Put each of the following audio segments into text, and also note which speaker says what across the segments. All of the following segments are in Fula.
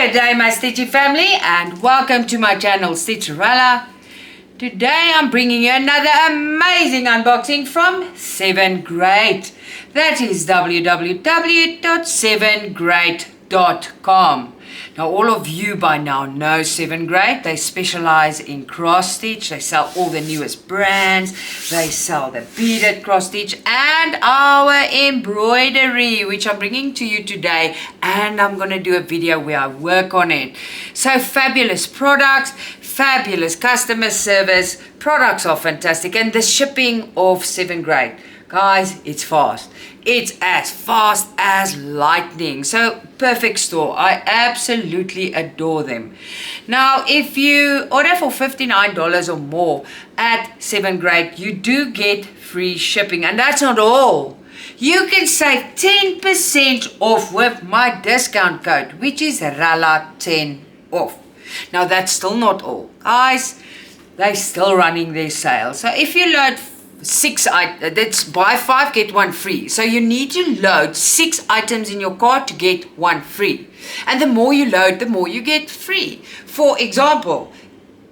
Speaker 1: Good day, my Stitchy family, and welcome to my channel, Stitcha-Rella. Today I'm bringing you another amazing unboxing from 7Great. That is www.sevengreat.com. Now, all of you by now know 7Great. They specialize in cross stitch. They sell all the newest brands. They sell the beaded cross stitch and our embroidery, which I'm bringing to you today. And I'm going to do a video where I work on it. So fabulous products, fabulous customer service. Products are fantastic. And the shipping of 7Great. Guys, it's fast. It's as fast as lightning. So, perfect store. I absolutely adore them. Now, if you order for $59 or more at 7Great, you do get free shipping. And that's not all. You can save 10% off with my discount code, which is Rella10 off. Now, that's still not all. Guys, they're still running their sale. So, if you load 6 items, that's buy 5 get 1 free. So you need to load 6 items in your cart to get 1 free. And the more you load, the more you get free. For example,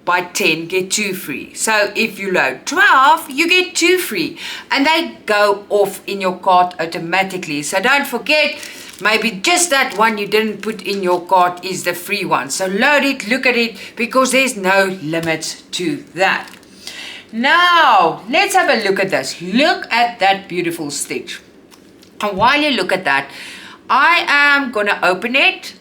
Speaker 1: buy 10 get 2 free. So if you load 12, you get 2 free. And they go off in your cart automatically. So don't forget, maybe just that one you didn't put in your cart is the free one. So load it, look at it, because there's no limit to that. Now, let's have a look at this. Look at that beautiful stitch. And while you look at that, I am going to open it.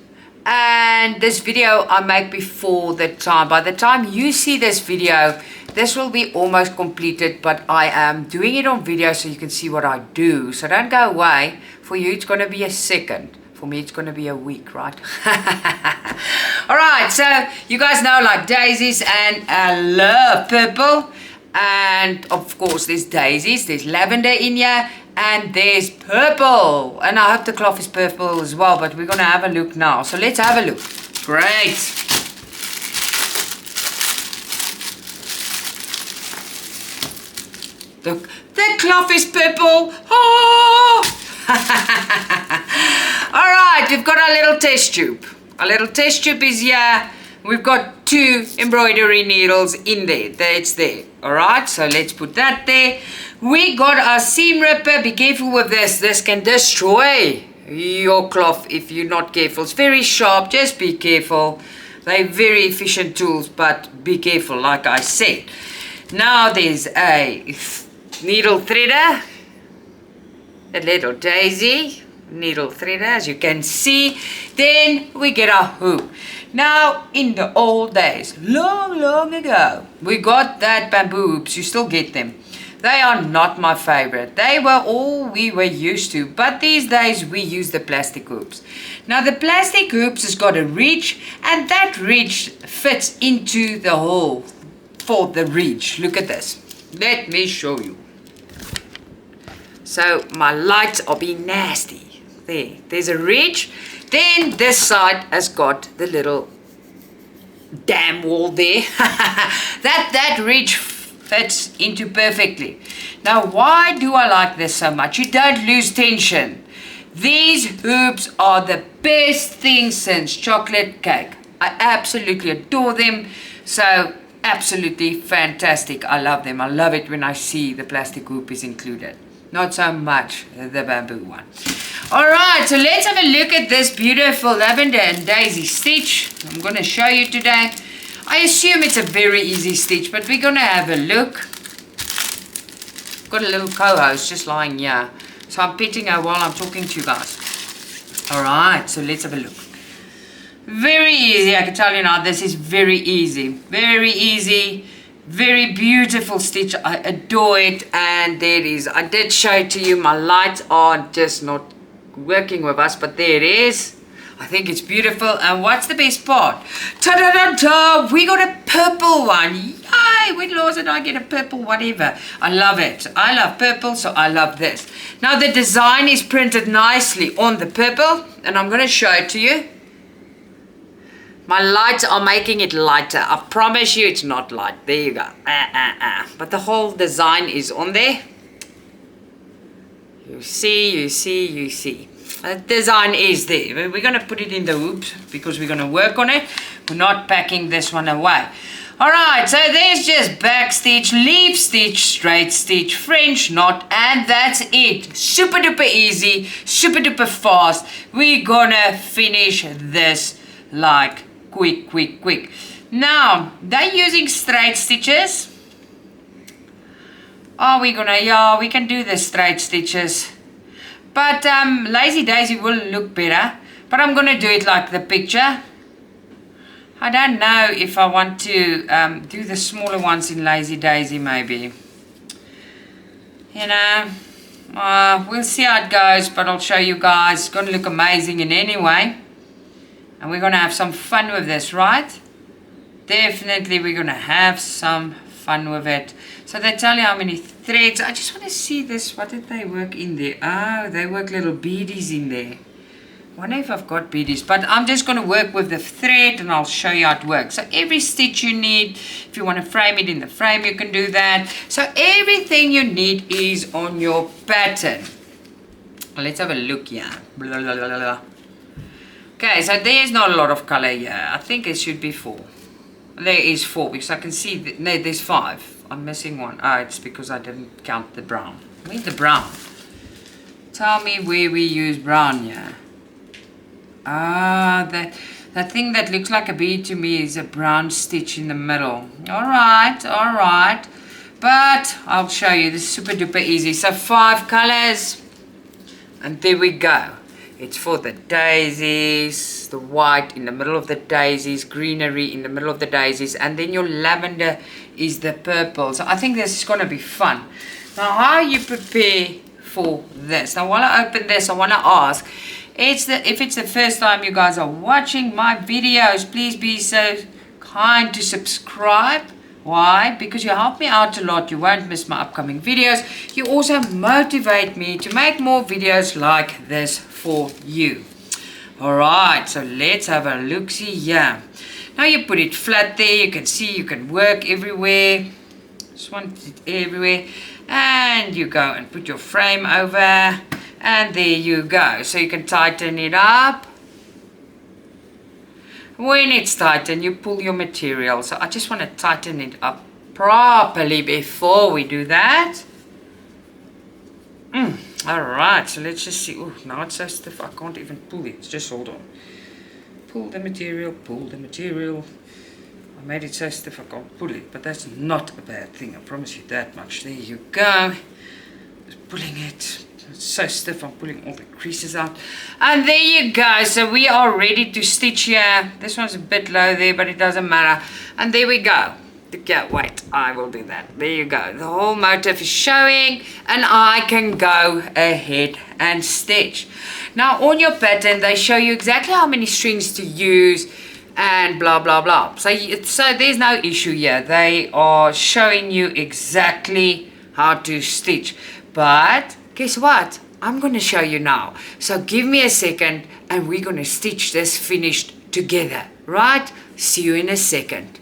Speaker 1: And this video I make before the time. By the time you see this video, this will be almost completed. But I am doing it on video so you can see what I do. So don't go away. For you, it's going to be a second. For me, it's going to be a week, right? Alright, so you guys know like daisies, and I love purple. And of course there's daisies, there's lavender in here, and there's purple. And I hope the cloth is purple as well, but we're going to have a look now. So let's have a look. Great. Look, the cloth is purple. Oh! Alright, we've got our little test tube. Our little test tube is here. We've got 2 embroidery needles in there. It's there. Alright, so let's put that there. We got our seam ripper. Be careful with this. This can destroy your cloth if you're not careful. It's very sharp. Just be careful. They're very efficient tools, but be careful, like I said. Now there's a needle threader. A little daisy needle threader, as you can see. Then we get our hoop. Now, in the old days, long ago, we got that bamboo hoops. You still get them. They are not my favorite. They were all we were used to. But these days, we use the plastic hoops. Now, the plastic hoops has got a ridge, and that ridge fits into the hole for the ridge. Look at this. Let me show you. So, my lights are being nasty. There's a ridge. Then this side has got the little dam wall there. that ridge fits into perfectly. Now, why do I like this so much? You don't lose tension. These hoops are the best thing since chocolate cake. I absolutely adore them. So, absolutely fantastic. I love them. I love it when I see the plastic hoop is included. Not so much the bamboo one. Alright, so let's have a look at this beautiful lavender and daisy stitch. I'm going to show you today. I assume it's a very easy stitch, but we're going to have a look. Got a little co-host just lying here. So I'm petting her while I'm talking to you guys. Alright, so let's have a look. Very easy, I can tell you now, this is very easy. Very easy. Very beautiful stitch. I adore it. And there it is. I did show it to you. My lights are just not working with us, but there it is. I think it's beautiful. And what's the best part? Ta-da-da-da! We got a purple one. Yay! When Laws and I get a purple whatever. I love it. I love purple, so I love this. Now the design is printed nicely on the purple, and I'm going to show it to you. My lights are making it lighter. I promise you it's not light. There you go. But the whole design is on there. You see. design is there. We're going to put it in the hoops because we're going to work on it. We're not packing this one away. Alright, so there's just back stitch, leaf stitch, straight stitch, French knot, and that's it. Super duper easy, super duper fast. We're gonna finish this like quick. Now, they're using straight stitches. Are we gonna, yeah, we can do the straight stitches. But Lazy Daisy will look better. But I'm gonna do it like the picture. I don't know if I want to do the smaller ones in Lazy Daisy maybe. You know, we'll see how it goes, but I'll show you guys. It's going to look amazing in any way. And we're going to have some fun with this, right? Definitely we're going to have some fun with it. So they tell you how many threads. I just want to see this. What did they work in there? Oh, they work little beadies in there. I wonder if I've got beadies, but I'm just going to work with the thread and I'll show you how it works. So every stitch you need, if you want to frame it in the frame, you can do that. So everything you need is on your pattern. Let's have a look here. Blah, blah, blah, blah. Okay, so there's not a lot of color here. I think it should be 4. There is 4 because I can see, no, there's 5. I'm missing one. Oh, it's because I didn't count the brown. Where's the brown? Tell me where we use brown here. Ah, that thing that looks like a bead to me is a brown stitch in the middle. Alright. But I'll show you. This is super duper easy. So 5 colors. And there we go. It's for the daisies. The white in the middle of the daisies. Greenery in the middle of the daisies. And then your lavender is the purple. So I think this is going to be fun. Now how you prepare for this? Now while I open this, I want to ask. If it's the first time you guys are watching my videos, please be so kind to subscribe. Why? Because you help me out a lot. You won't miss my upcoming videos. You also motivate me to make more videos like this for you. Alright, so let's have a look-see here. Now you put it flat there. You can see you can work everywhere. Just want it everywhere. And you go and put your frame over. And there you go. So you can tighten it up. When it's tightened, you pull your material. So I just want to tighten it up properly before we do that. Alright, so let's just see. Oh, now it's so stiff I can't even pull it. Just hold on. Pull the material, pull the material. I made it so stiff I can't pull it. But that's not a bad thing. I promise you that much. There you go. Just pulling it. It's so stiff, I'm pulling all the creases out. And there you go. So we are ready to stitch here. This one's a bit low there, but it doesn't matter. And there we go. Okay, wait, I will do that. There you go. The whole motif is showing, and I can go ahead and stitch. Now on your pattern, they show you exactly how many strings to use and blah, blah, blah. So there's no issue here. They are showing you exactly how to stitch. But guess what? I'm going to show you now. So give me a second and we're going to stitch this finished together. Right? See you in a second.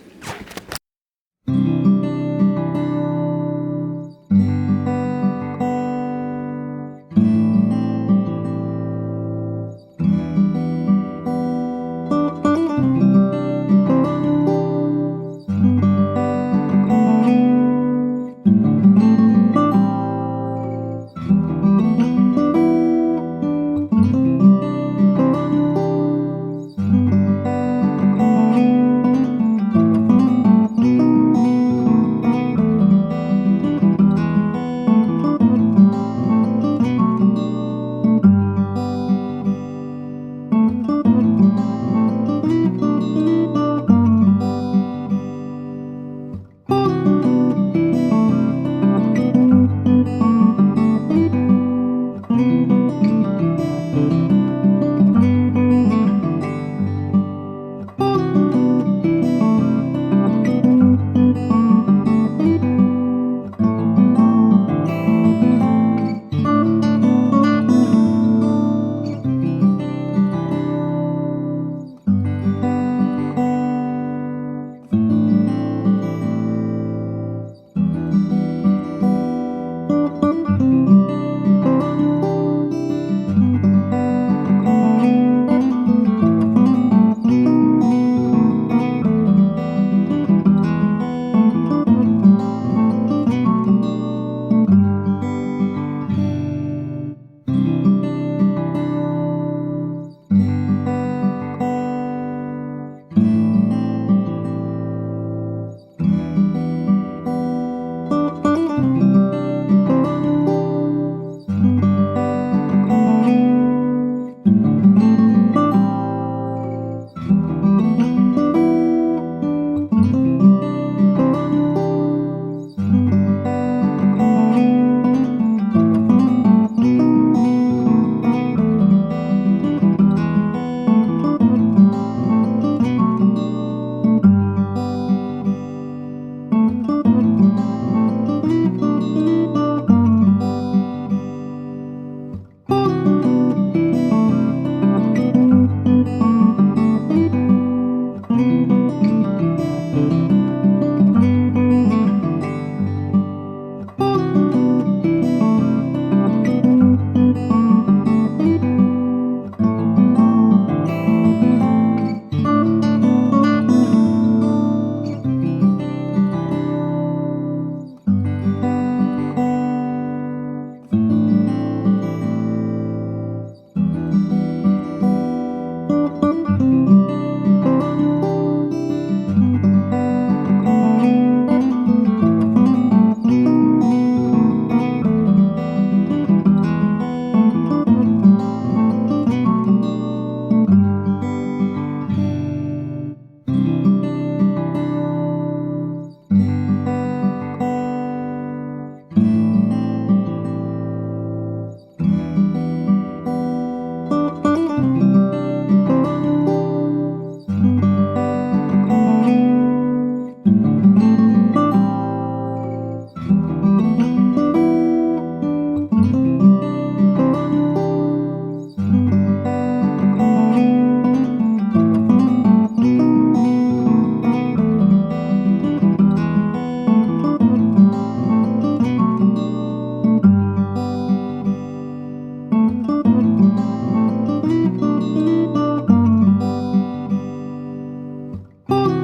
Speaker 1: you.